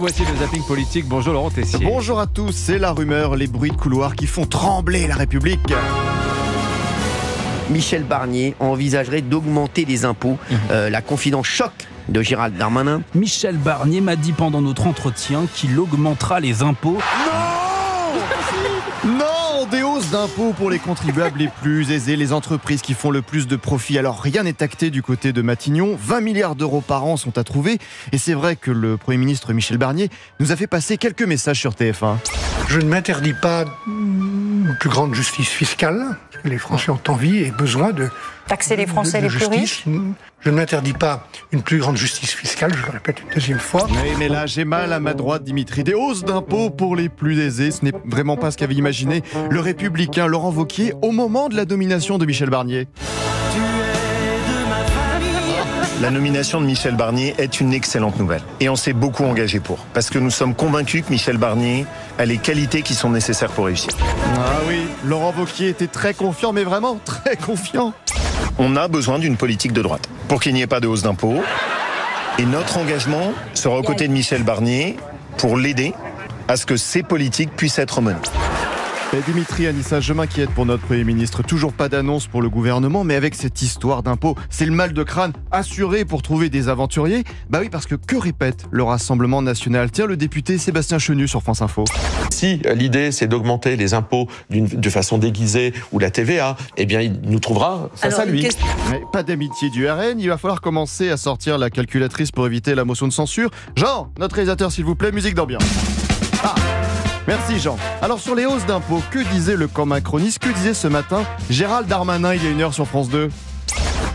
voici le zapping politique. Bonjour Laurent Tessier. Bonjour à tous, c'est la rumeur, les bruits de couloir qui font trembler la République. Michel Barnier envisagerait d'augmenter les impôts. La confidence choc de Gérald Darmanin. Michel Barnier m'a dit pendant notre entretien qu'il augmentera les impôts. Non, des hausses d'impôts pour les contribuables les plus aisés, les entreprises qui font le plus de profit. Alors rien n'est acté du côté de Matignon. 20 milliards d'euros par an sont à trouver. Et c'est vrai que le Premier ministre Michel Barnier nous a fait passer quelques messages sur TF1. Je ne m'interdis pas une plus grande justice fiscale. Les Français ont envie et besoin de taxer les Français les plus riches. Je ne m'interdis pas une plus grande justice fiscale, je le répète une deuxième fois. Oui, mais là, j'ai mal à ma droite, Dimitri. Des hausses d'impôts pour les plus aisés, ce n'est vraiment pas ce qu'avait imaginé le républicain Laurent Wauquiez au moment de la nomination de Michel Barnier. La nomination de Michel Barnier est une excellente nouvelle. Et on s'est beaucoup engagé pour. Parce que nous sommes convaincus que Michel Barnier a les qualités qui sont nécessaires pour réussir. Ah oui, Laurent Wauquiez était très confiant, mais vraiment très confiant. On a besoin d'une politique de droite pour qu'il n'y ait pas de hausse d'impôts. Et notre engagement sera aux côtés de Michel Barnier pour l'aider à ce que ces politiques puissent être menées. Dimitri, Anissa, je m'inquiète pour notre Premier ministre. Toujours pas d'annonce pour le gouvernement, mais avec cette histoire d'impôts, c'est le mal de crâne assuré pour trouver des aventuriers. Bah oui, parce que répète le Rassemblement national? Tiens, le député Sébastien Chenu sur France Info. Si l'idée c'est d'augmenter les impôts de façon déguisée ou la TVA, eh bien il nous trouvera face à lui. Mais pas d'amitié du RN, il va falloir commencer à sortir la calculatrice pour éviter la motion de censure. Jean, notre réalisateur s'il vous plaît, musique d'ambiance. Ah, merci Jean. Alors sur les hausses d'impôts, que disait le camp macroniste? Que disait ce matin Gérald Darmanin il y a 1 heure sur France 2?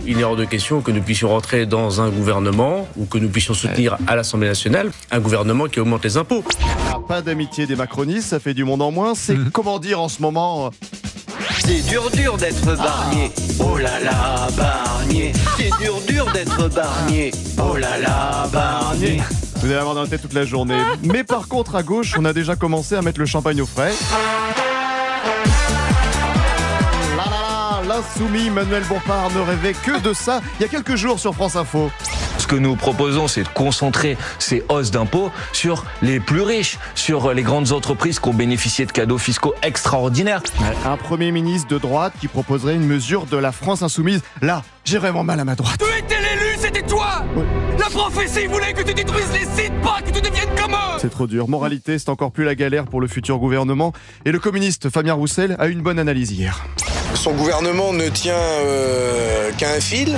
Il est hors de question que nous puissions rentrer dans un gouvernement ou que nous puissions soutenir à l'Assemblée nationale un gouvernement qui augmente les impôts. Ah, pas d'amitié des macronistes, ça fait du monde en moins. C'est comment dire en ce moment c'est dur d'être Barnier. Oh là là, Barnier. C'est dur d'être Barnier. Oh là là, Barnier. Vous allez avoir dans la tête toute la journée. Mais par contre, à gauche, on a déjà commencé à mettre le champagne au frais. L'insoumis Manuel Bompard ne rêvait que de ça il y a quelques jours sur France Info. Ce que nous proposons, c'est de concentrer ces hausses d'impôts sur les plus riches, sur les grandes entreprises qui ont bénéficié de cadeaux fiscaux extraordinaires. Un Premier ministre de droite qui proposerait une mesure de la France insoumise. Là, j'ai vraiment mal à ma droite. Tu étais l'élu, c'était toi. Oui. La prophétie voulait que tu détruises les sites, pas que tu deviennes comme eux. C'est trop dur. Moralité, c'est encore plus la galère pour le futur gouvernement. Et le communiste Fabien Roussel a eu une bonne analyse hier. Son gouvernement ne tient qu'à un fil,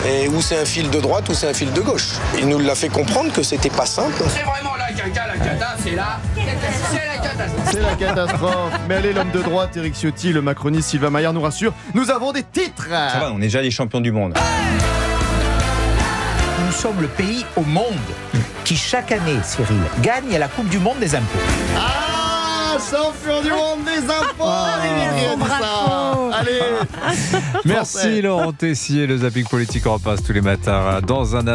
et ou c'est un fil de droite ou c'est un fil de gauche. Il nous l'a fait comprendre que c'était pas simple. C'est vraiment la cata, c'est là. C'est la catastrophe. C'est la catastrophe. Mais allez, l'homme de droite, Éric Ciotti, le macroniste Sylvain Maillard nous rassure. Nous avons des titres. Ça va, on est déjà les champions du monde. Nous sommes le pays au monde qui chaque année, Cyril, gagne à la Coupe du Monde des impôts. Champion du monde des impôts. Allez. Merci Laurent Tessier, le zapping politique en passe tous les matins. Dans un instant.